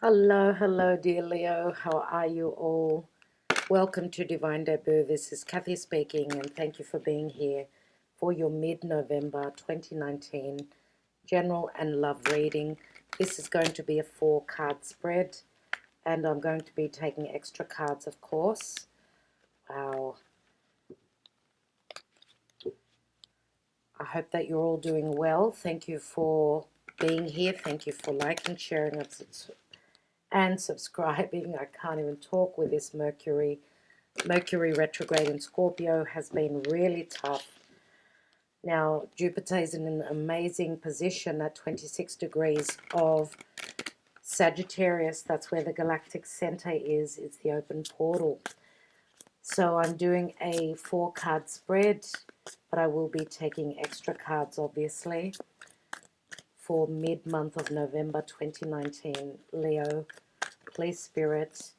Hello, hello, dear Leo. How are you all? Welcome to Divine Debut. This is Kathy speaking, and thank you for being here for your mid-November 2019 general and love reading. This is going to be a 4-card spread, and I'm going to be taking extra cards, of course. Wow. I hope that you're all doing well. Thank you for being here. Thank you for liking, sharing, and subscribing. I can't even talk with this Mercury retrograde in Scorpio has been really tough. Now, Jupiter is in an amazing position at 26 degrees of Sagittarius. That's where the galactic center is. It's the open portal. So I'm doing a 4-card spread, but I will be taking extra cards, obviously, for mid-month of November 2019. Leo, please, Spirit,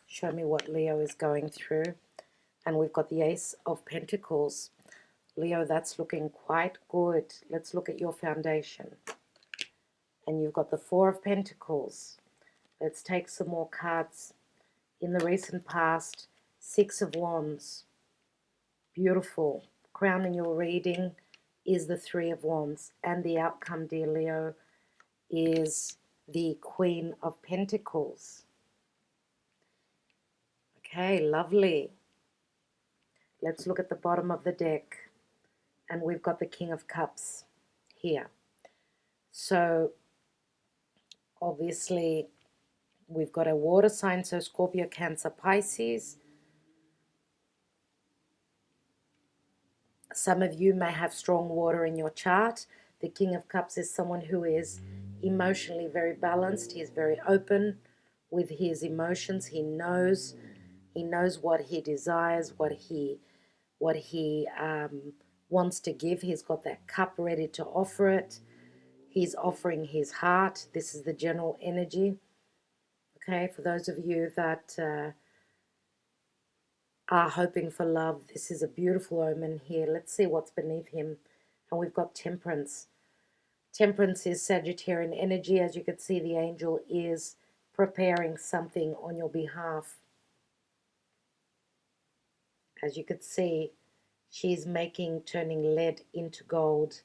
show me what Leo is going through. And we've got the Ace of Pentacles. Leo, that's looking quite good. Let's look at your foundation. And you've got the Four of Pentacles. Let's take some more cards. In the recent past, Six of Wands. Beautiful. Crowning your reading is the Three of Wands. And the outcome, dear Leo, is the Queen of Pentacles. Okay, lovely. Let's look at the bottom of the deck. And we've got the King of Cups here. So, obviously, we've got a water sign, so Scorpio, Cancer, Pisces. Some of you may have strong water in your chart. The King of Cups is someone who is emotionally very balanced. He's very open with his emotions. He knows what he desires, what he wants to give. He's got that cup ready to offer it. He's offering his heart. This is the general energy. Okay, for those of you that are hoping for love, this is a beautiful omen here. Let's see what's beneath him. And we've got Temperance. Temperance is Sagittarian energy. As you can see, the angel is preparing something on your behalf. As you could see, she's turning lead into gold.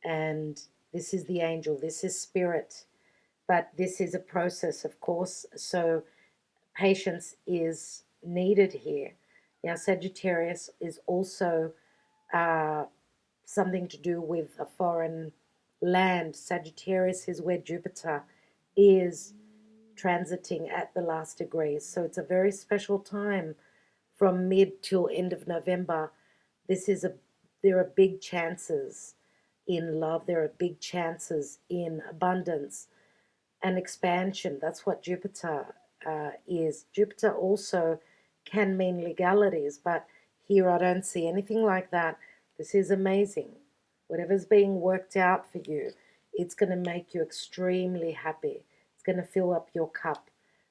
And this is the angel. This is spirit. But this is a process, of course. So patience is needed here. Now, Sagittarius is also something to do with a foreign land. Sagittarius is where Jupiter is transiting at the last degrees. So it's a very special time from mid till end of November. There are big chances in love. There are big chances in abundance and expansion. That's what Jupiter is. Jupiter also can mean legalities, but here I don't see anything like that. This is amazing. Whatever's being worked out for you, it's going to make you extremely happy. It's going to fill up your cup.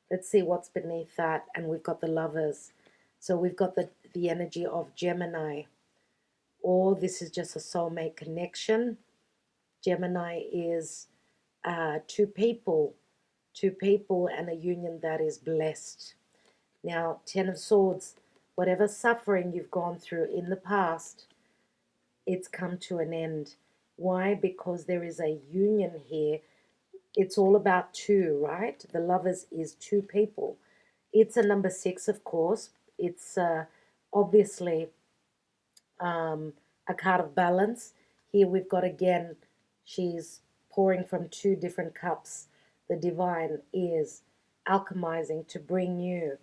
Let's see what's beneath that. And we've got the Lovers. So we've got the energy of Gemini. Or this is just a soulmate connection. Gemini is two people and a union that is blessed. Now, Ten of Swords, whatever suffering you've gone through in the past, it's come to an end. Why? Because there is a union here. It's all about two, right? The Lovers is two people. It's a number 6, of course. It's obviously a card of balance. Here we've got, again, she's pouring from two different cups. The divine is alchemizing to bring you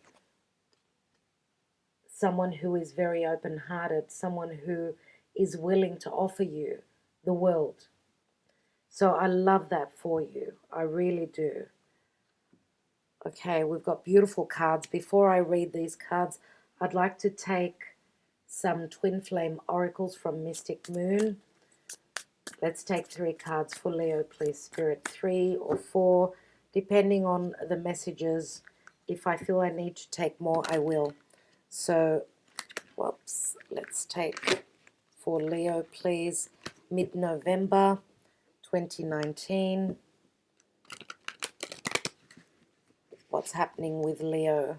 someone who is very open-hearted, someone who is willing to offer you the world. So I love that for you. I really do. Okay, we've got beautiful cards. Before I read these cards, I'd like to take some twin flame oracles from Mystic Moon. Let's take 3 cards for Leo, please, Spirit. 3 or 4, depending on the messages. If I feel I need to take more, I will. So, whoops, let's take for Leo, please, mid-November 2019. what's happening with Leo.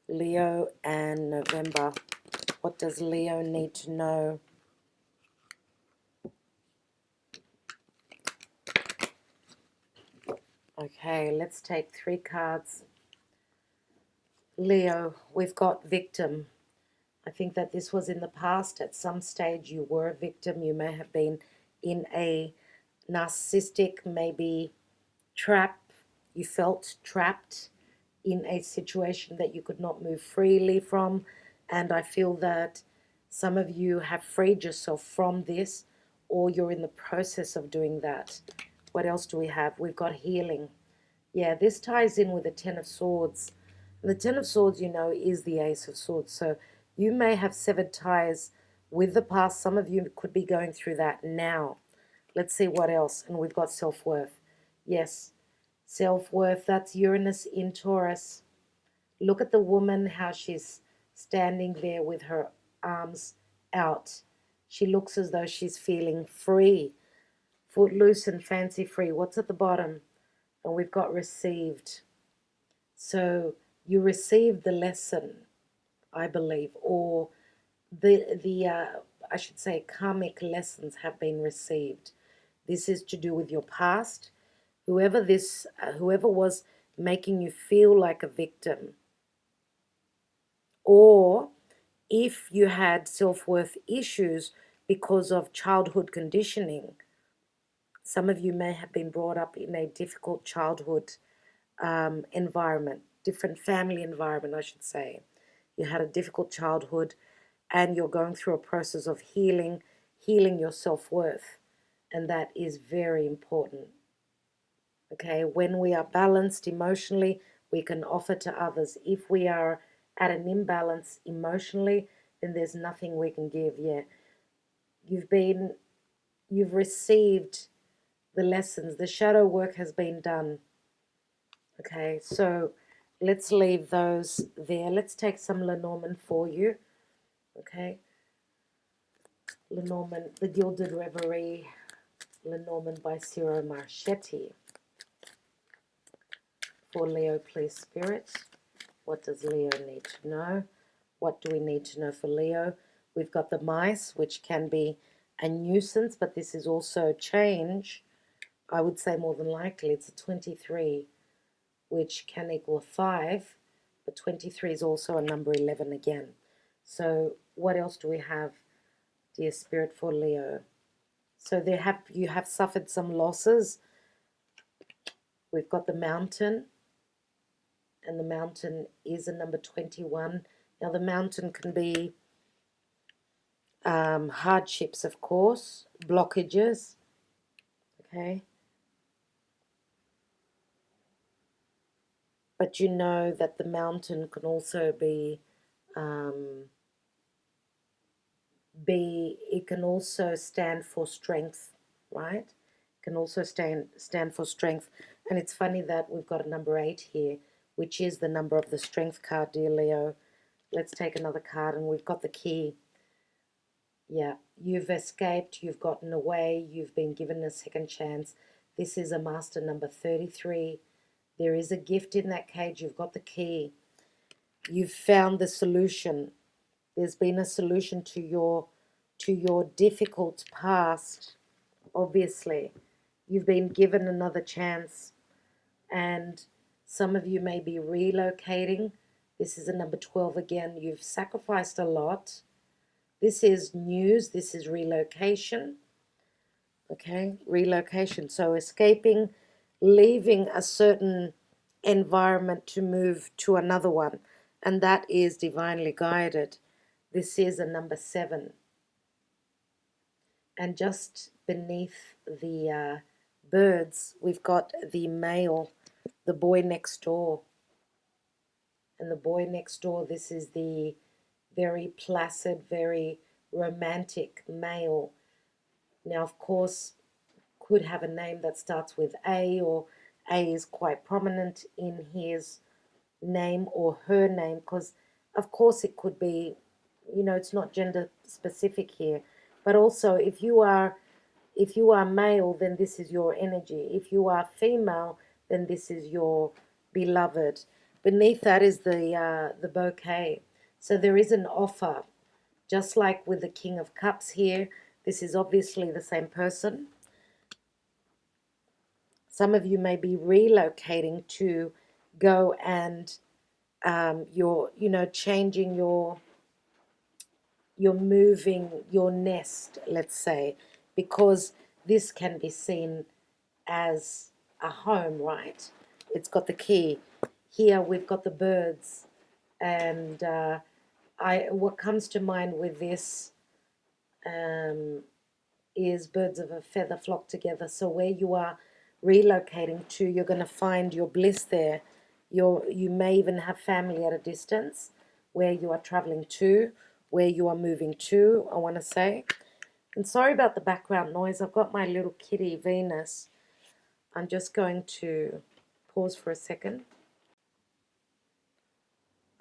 Leo and November. What does Leo need to know? Okay, let's take 3 cards. Leo, we've got victim. I think that this was in the past. At some stage you were a victim. You may have been in a narcissistic, maybe trap. You felt trapped in a situation that you could not move freely from. And I feel that some of you have freed yourself from this, or you're in the process of doing that. What else do we have? We've got healing. Yeah, this ties in with the Ten of Swords. And the Ten of Swords, you know, is the Ace of Swords. So you may have severed ties with the past. Some of you could be going through that now. Let's see what else. And we've got self-worth. Yes, self-worth. That's Uranus in Taurus. Look at the woman, how she's standing there with her arms out. She looks as though she's feeling free, footloose and fancy-free. What's at the bottom? And we've got received. So you received the lesson, I believe, or I should say karmic lessons have been received. This is to do with your past. Whoever was making you feel like a victim, or if you had self-worth issues because of childhood conditioning. Some of you may have been brought up in a difficult childhood environment, different family environment, I should say. You had a difficult childhood and you're going through a process of healing your self-worth. And that is very important. Okay, when we are balanced emotionally, we can offer to others. If we are at an imbalance emotionally, then there's nothing we can give. Yeah, you've received the lessons. The shadow work has been done. Okay, so let's leave those there. Let's take some Lenormand for you. Okay, Lenormand, the Gilded Reverie, Lenormand by Ciro Marchetti. For Leo, please, Spirit. What does Leo need to know? What do we need to know for Leo? We've got the mice, which can be a nuisance, but this is also change. I would say more than likely it's a 23, which can equal 5, but 23 is also a number 11 again. So what else do we have, dear Spirit, for Leo? So you have suffered some losses. We've got the Mountain, and the Mountain is a number 21. Now the Mountain can be hardships, of course, blockages, okay? But you know that the Mountain can also it can also stand for strength, right? It can also stand for strength. And it's funny that we've got a number 8 here, which is the number of the Strength card, dear Leo. Let's take another card, and we've got the Key. Yeah, you've escaped, you've gotten away, you've been given a second chance. This is a Master number 33. There is a gift in that cage. You've got the Key. You've found the solution. There's been a solution to your difficult past, obviously. You've been given another chance, and some of you may be relocating. This is a number 12 again. You've sacrificed a lot. This is news. This is relocation. Okay, relocation. So escaping, leaving a certain environment to move to another one. And that is divinely guided. This is a number 7. And just beneath the birds, we've got the male, the boy next door. And the boy next door, this is the very placid, very romantic male. Now, of course, could have a name that starts with A, or A is quite prominent in his name or her name, because, of course, it could be, you know, it's not gender specific here. But also, if you are male, then this is your energy. If you are female, then this is your beloved. Beneath that is the bouquet. So there is an offer, just like with the King of Cups here. This is obviously the same person. Some of you may be relocating to go and you're changing you're moving your nest, let's say, because this can be seen as a home, right? It's got the key. Here we've got the birds, and what comes to mind with this is birds of a feather flock together. So where you are relocating to, you're going to find your bliss there. You may even have family at a distance where you are traveling to, where you are moving to, I want to say. And sorry about the background noise. I've got my little kitty, Venus. I'm just going to pause for a second.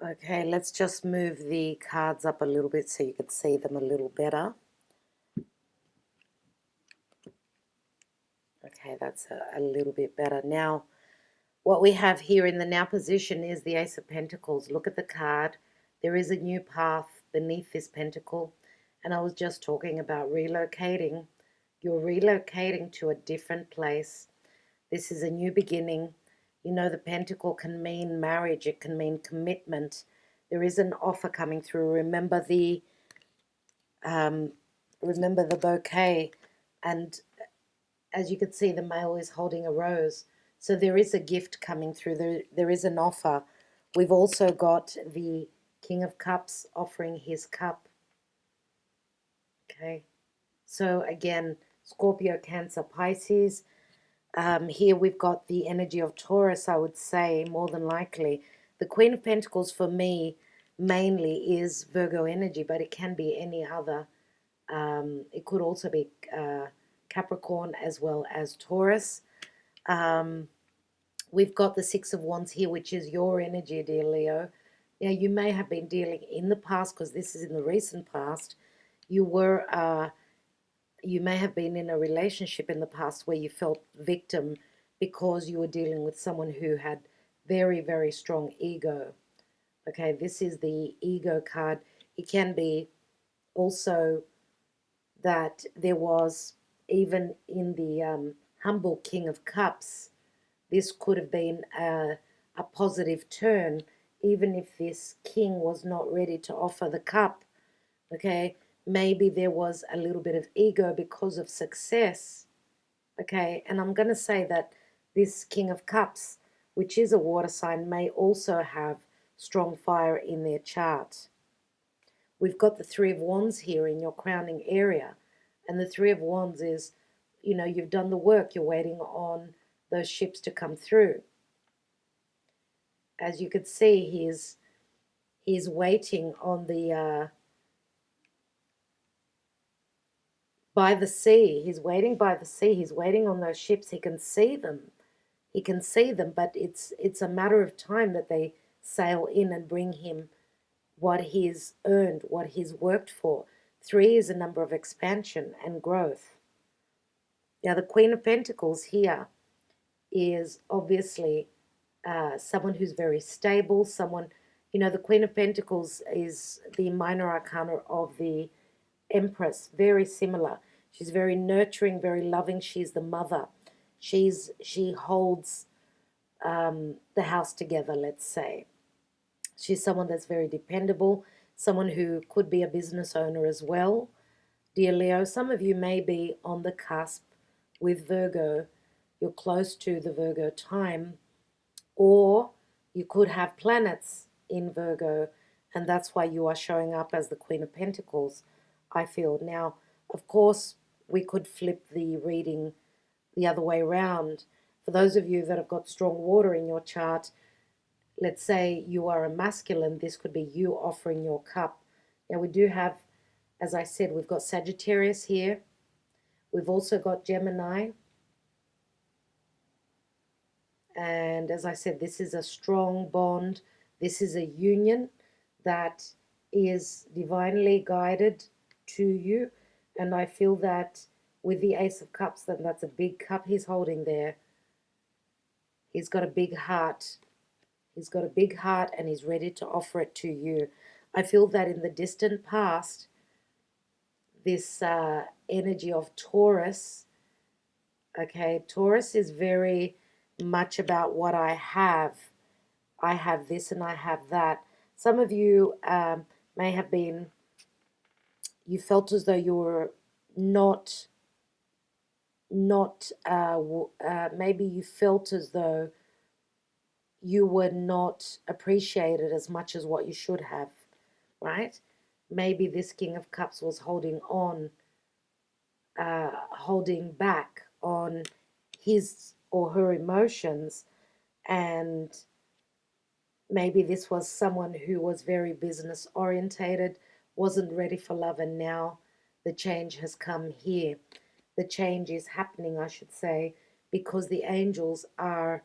Okay, let's just move the cards up a little bit so you can see them a little better. Okay, that's a little bit better. Now, what we have here in the now position is the Ace of Pentacles. Look at the card. There is a new path beneath this pentacle. And I was just talking about relocating. You're relocating to a different place. This is a new beginning. You know, the pentacle can mean marriage. It can mean commitment. There is an offer coming through. Remember the bouquet. And as you can see, the male is holding a rose. So there is a gift coming through. There is an offer. We've also got the King of Cups offering his cup. Okay. So again, Scorpio, Cancer, Pisces. Here we've got the energy of Taurus, I would say, more than likely. The Queen of Pentacles for me mainly is Virgo energy, but it can be any other. It could also be Capricorn as well as Taurus. We've got the Six of Wands here, which is your energy, dear Leo. Now, you may have been dealing in the past, because this is in the recent past. You may have been in a relationship in the past where you felt victim because you were dealing with someone who had very, very strong ego. Okay, this is the ego card. It can be also that there was, even in the humble King of Cups, this could have been a positive turn, even if this king was not ready to offer the cup. Okay, maybe there was a little bit of ego because of success. Okay, and I'm going to say that this King of Cups, which is a water sign, may also have strong fire in their chart. We've got the Three of Wands here in your crowning area. And the Three of Wands is, you've done the work. You're waiting on those ships to come through. As you could see, he's waiting on the by the sea. He's waiting by the sea. He's waiting on those ships. He can see them. He can see them, but it's a matter of time that they sail in and bring him what he's earned, what he's worked for. 3 is a number of expansion and growth. Now, the Queen of Pentacles here is obviously someone who's very stable, someone, the Queen of Pentacles is the minor arcana of the Empress, very similar. She's very nurturing, very loving. She's the mother. She holds the house together, let's say. She's someone that's very dependable, someone who could be a business owner as well. Dear Leo, some of you may be on the cusp with Virgo. You're close to the Virgo time, or you could have planets in Virgo, and that's why you are showing up as the Queen of Pentacles, I feel. Now, of course, we could flip the reading the other way around. For those of you that have got strong water in your chart, let's say you are a masculine, this could be you offering your cup. Now, we do have, as I said, we've got Sagittarius here. We've also got Gemini. And as I said, this is a strong bond. This is a union that is divinely guided to you. And I feel that with the Ace of Cups, then that's a big cup he's holding there. He's got a big heart. He's got a big heart and he's ready to offer it to you. I feel that in the distant past, this energy of Taurus, okay, Taurus is very much about what I have. I have this and I have that. Some of you may have been, you felt as though you were not, maybe you felt as though you were not appreciated as much as what you should have, right? Maybe this King of Cups was holding back on his or her emotions, and maybe this was someone who was very business orientated, wasn't ready for love, and now the change has come here. The change is happening, I should say, because the angels are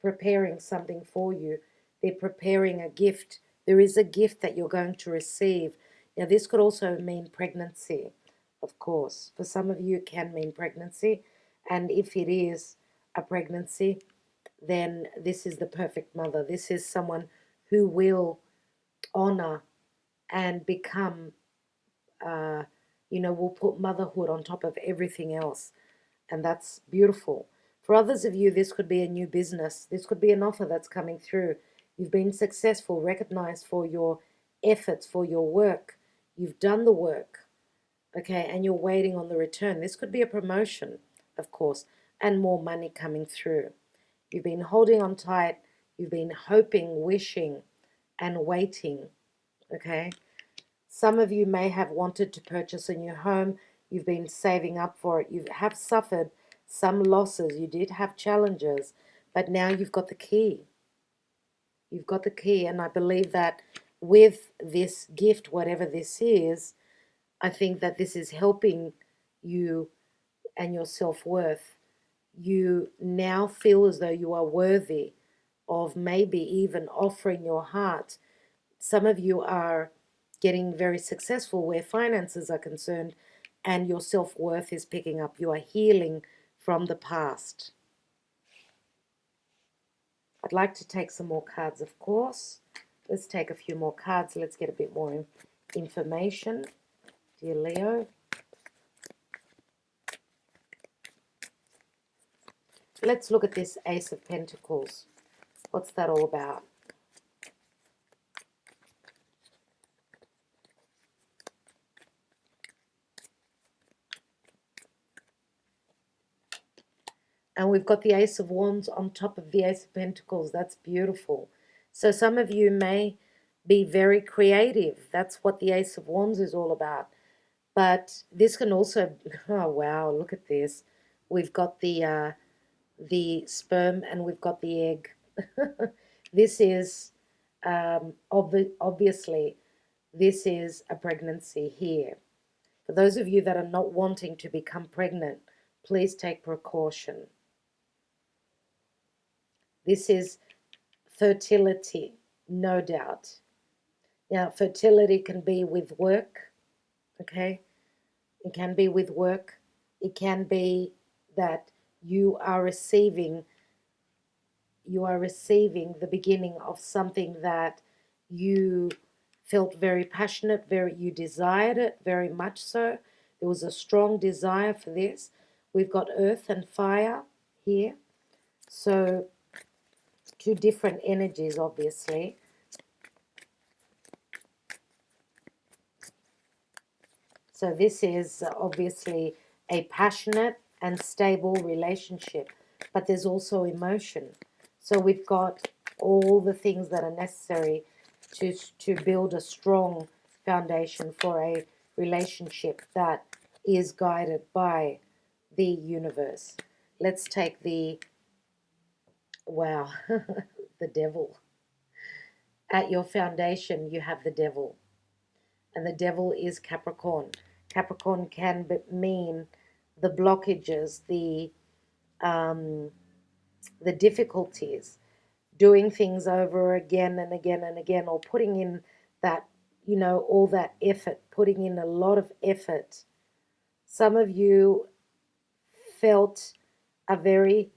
preparing something for you. They're preparing a gift. There is a gift that you're going to receive. Now, this could also mean pregnancy, of course. For some of you, it can mean pregnancy. And if it is a pregnancy, then this is the perfect mother. This is someone who will honor and become, will put motherhood on top of everything else. And that's beautiful. For others of you, this could be a new business. This could be an offer that's coming through. You've been successful, recognized for your efforts, for your work. You've done the work, okay, and you're waiting on the return. This could be a promotion, of course, and more money coming through. You've been holding on tight. You've been hoping, wishing, and waiting, okay? Some of you may have wanted to purchase a new home. You've been saving up for it. You have suffered some losses. You did have challenges, but now you've got the key. You've got the key, and I believe that with this gift, whatever this is, I think that this is helping you and your self-worth. You now feel as though you are worthy of maybe even offering your heart. Some of you are getting very successful where finances are concerned, and your self-worth is picking up. You are healing from the past. I'd like to take some more cards, of course. Let's take a few more cards. Let's get a bit more information. Dear Leo. Let's look at this Ace of Pentacles. What's that all about? And we've got the Ace of Wands on top of the Ace of Pentacles. That's beautiful. So some of you may be very creative. That's what the Ace of Wands is all about. But this can also, oh wow, look at this. We've got the sperm and we've got the egg. This is, obviously, this is a pregnancy here. For those of you that are not wanting to become pregnant, please take precaution. This is fertility, no doubt. Now, fertility can be with work, okay? It can be with work. It can be that you are receiving the beginning of something that you felt very passionate, you desired it very much so. There was a strong desire for this. We've got earth and fire here. So two different energies, obviously. So this is obviously a passionate and stable relationship, but there's also emotion. So we've got all the things that are necessary to build a strong foundation for a relationship that is guided by the universe. Let's take the, wow, the devil. At your foundation, you have the devil. And the devil is Capricorn. Capricorn can mean the blockages, the difficulties, doing things over again and again and again, or putting in that, all that effort, putting in a lot of effort. Some of you felt a very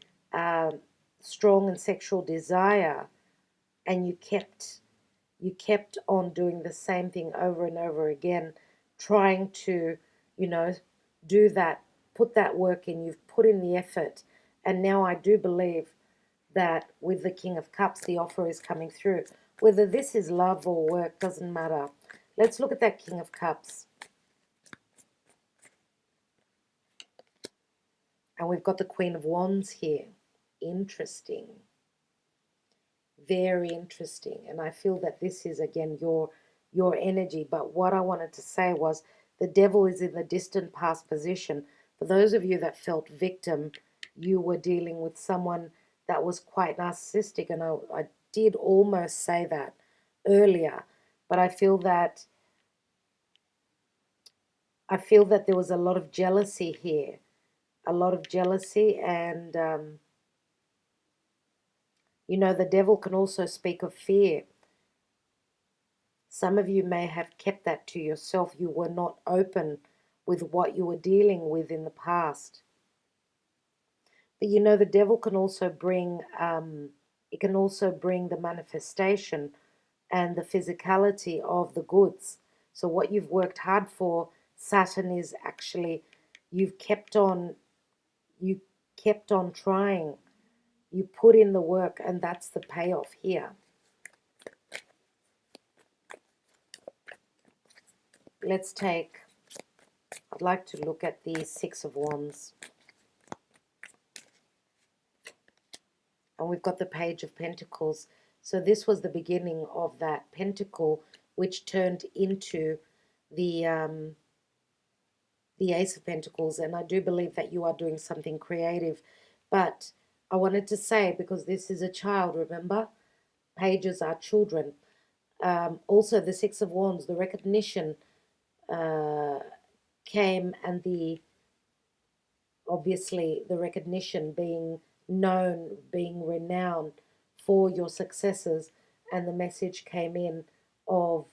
strong and sexual desire and you kept on doing the same thing over and over again, trying to, you know, do that, put that work in. You've put in the effort, and now I do believe that with the King of Cups, the offer is coming through. Whether this is love or work doesn't matter. Let's look at that King of Cups. And we've got the Queen of Wands here. Interesting. Very interesting. And I feel that this is, again, your energy. But what I wanted to say was the devil is in the distant past position. For those of you that felt victim, you were dealing with someone that was quite narcissistic. And I did almost say that earlier. But I feel that there was a lot of jealousy here. A lot of jealousy, and you know, the devil can also speak of fear. Some of you may have kept that to yourself. You were not open with what you were dealing with in the past. But you know, the devil can also bring, it can also bring the manifestation and the physicality of the goods. So what you've worked hard for, Saturn is actually, you kept on trying. You put in the work, and that's the payoff here. I'd like to look at the Six of Wands. And we've got the Page of Pentacles. So this was the beginning of that pentacle, which turned into the Ace of Pentacles. And I do believe that you are doing something creative. But I wanted to say, because this is a child, remember? Pages are children. Also, the Six of Wands, the recognition came, and obviously the recognition, being known, being renowned for your successes, and the message came in of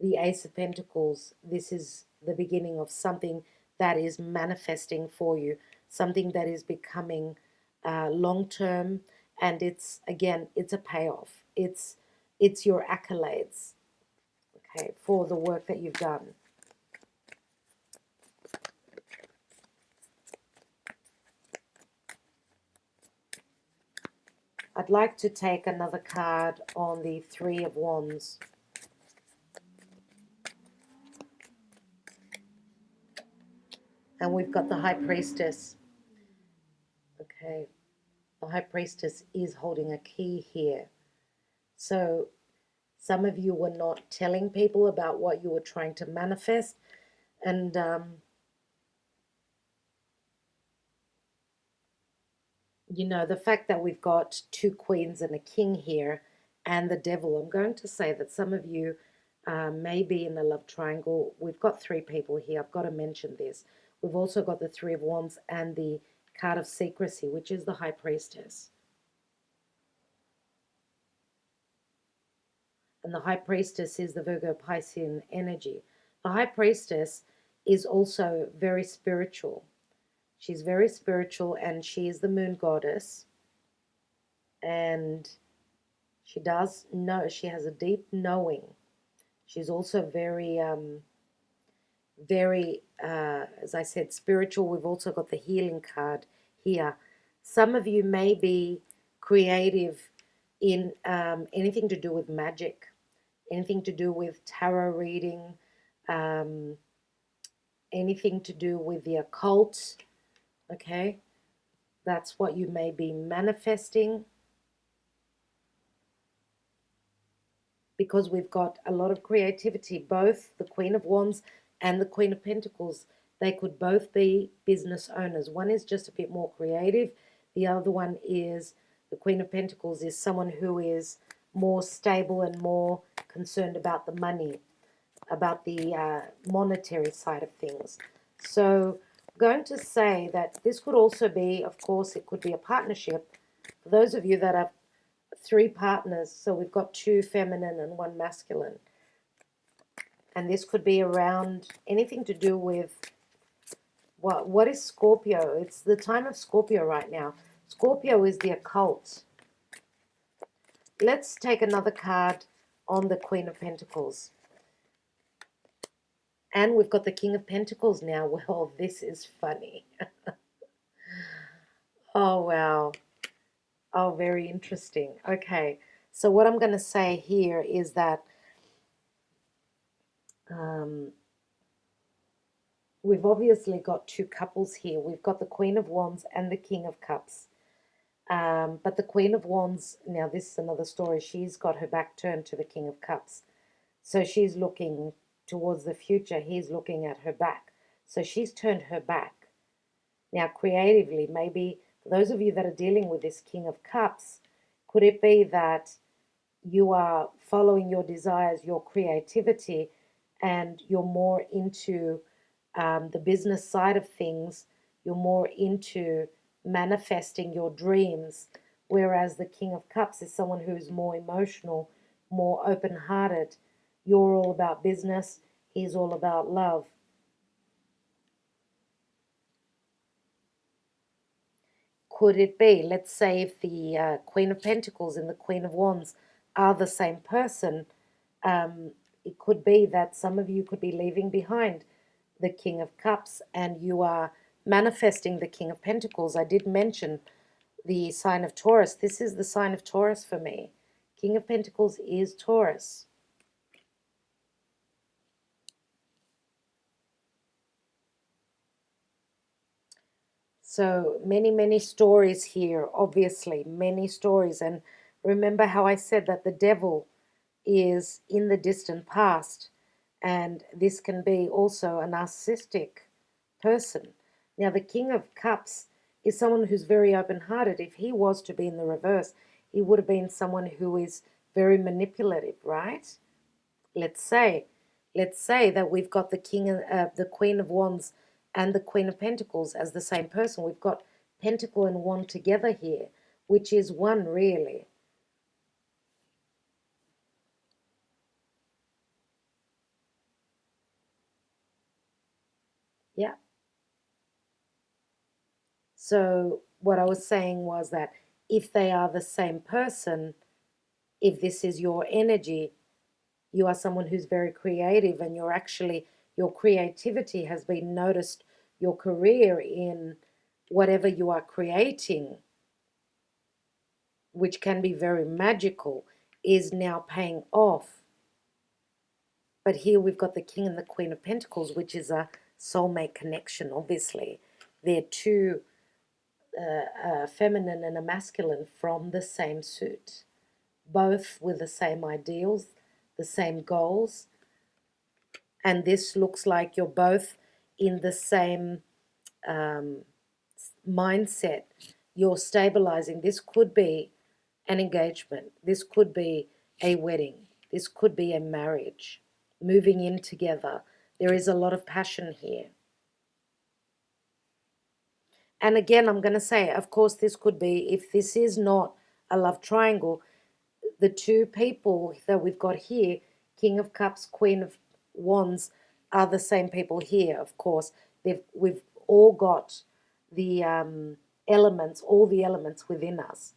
the Ace of Pentacles. This is the beginning of something that is manifesting for you, something that is becoming long-term, and it's a payoff. It's your accolades, okay, for the work that you've done. I'd like to take another card on the Three of Wands. And we've got the High Priestess. Okay, the High Priestess is holding a key here. So some of you were not telling people about what you were trying to manifest. And you know, the fact that we've got two queens and a king here and the devil, I'm going to say that some of you may be in a love triangle. We've got three people here. I've got to mention this. We've also got the Three of Wands and the card of secrecy, which is the High Priestess. And the High Priestess is the Virgo Piscean energy. The High Priestess is also very spiritual. She's very spiritual, and she is the moon goddess. And she does know, she has a deep knowing. She's also very, as I said, spiritual. We've also got the healing card here. Some of you may be creative in anything to do with magic, anything to do with tarot reading, anything to do with the occult. Okay, that's what you may be manifesting, because we've got a lot of creativity. Both the Queen of Wands and the Queen of Pentacles, they could both be business owners. One is just a bit more creative. The other one is, the Queen of Pentacles is someone who is more stable and more concerned about the money, about the monetary side of things. So going to say that this could also be, of course, it could be a partnership. For those of you that have three partners, so we've got two feminine and one masculine. And this could be around anything to do with, what is Scorpio? It's the time of Scorpio right now. Scorpio is the occult. let's take another card on the Queen of Pentacles. And we've got the King of Pentacles now. Well, this is funny. Oh, wow. Oh, very interesting. Okay, so what I'm going to say here is that we've obviously got two couples here. We've got the Queen of Wands and the King of Cups. But the Queen of Wands, now this is another story. She's got her back turned to the King of Cups. So she's looking towards the future. He's looking at her back. So she's turned her back. Now, creatively, maybe for those of you that are dealing with this King of Cups, could it be that you are following your desires, your creativity, and you're more into the business side of things? You're more into manifesting your dreams, whereas the King of Cups is someone who's more emotional, more open-hearted. You're all about business, he's all about love. Could it be, let's say if the Queen of Pentacles and the Queen of Wands are the same person, it could be that some of you could be leaving behind the King of Cups and you are manifesting the King of Pentacles. I did mention the sign of Taurus. This is the sign of Taurus for me. King of Pentacles is Taurus. So many stories here, obviously, many stories. And remember how I said that the devil is in the distant past, and this can be also a narcissistic person. Now, the King of Cups is someone who's very open-hearted. If he was to be in the reverse, he would have been someone who is very manipulative, right? Let's say, that we've got the Queen of Wands and the Queen of Pentacles as the same person. We've got Pentacle and Wand together here, which is one really. Yeah. So what I was saying was that if they are the same person, if this is your energy, you are someone who's very creative, and you're actually, your creativity has been noticed, your career in whatever you are creating, which can be very magical, is now paying off. But here we've got the King and the Queen of Pentacles, which is a soulmate connection, obviously. They're two, a feminine and a masculine from the same suit, both with the same ideals, the same goals. And this looks like you're both in the same mindset. You're stabilizing. This could be an engagement. This could be a wedding. This could be a marriage, moving in together. There is a lot of passion here. And again, I'm going to say, of course, this could be, if this is not a love triangle, the two people that we've got here, King of Cups, Queen of Wands, are the same people here, of course. We've all got the elements, all the elements within us.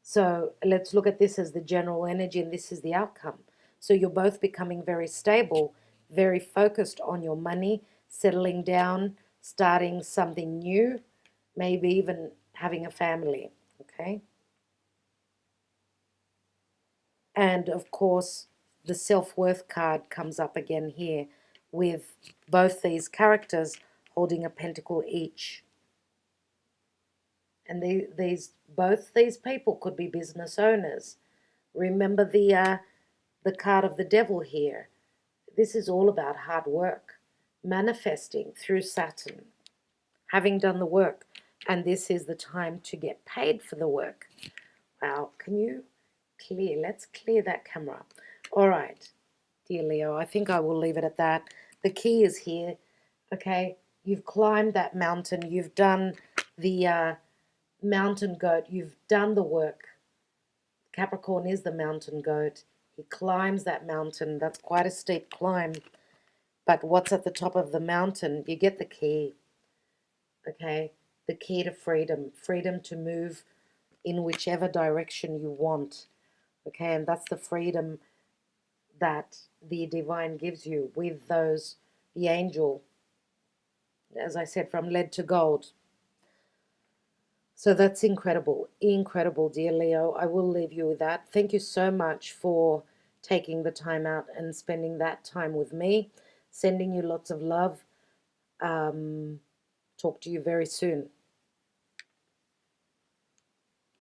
So let's look at this as the general energy, and this is the outcome. So you're both becoming very stable, very focused on your money, settling down, starting something new, maybe even having a family, okay? And of course, the self-worth card comes up again here with both these characters holding a pentacle each. And both these people could be business owners. Remember the card of the devil here. This is all about hard work, manifesting through Saturn, having done the work. And this is the time to get paid for the work. Wow, can you let's clear that camera. All right, dear Leo, I think I will leave it at that. The key is here, okay? You've climbed that mountain. You've done the mountain goat. You've done the work. Capricorn is the mountain goat. He climbs that mountain. That's quite a steep climb. But what's at the top of the mountain? You get the key, okay? The key to freedom. Freedom to move in whichever direction you want. Okay, and that's the freedom that the divine gives you with those, the angel, as I said, from lead to gold. So that's incredible, incredible, dear Leo. I will leave you with that. Thank you so much for taking the time out and spending that time with me. Sending you lots of love. Talk to you very soon.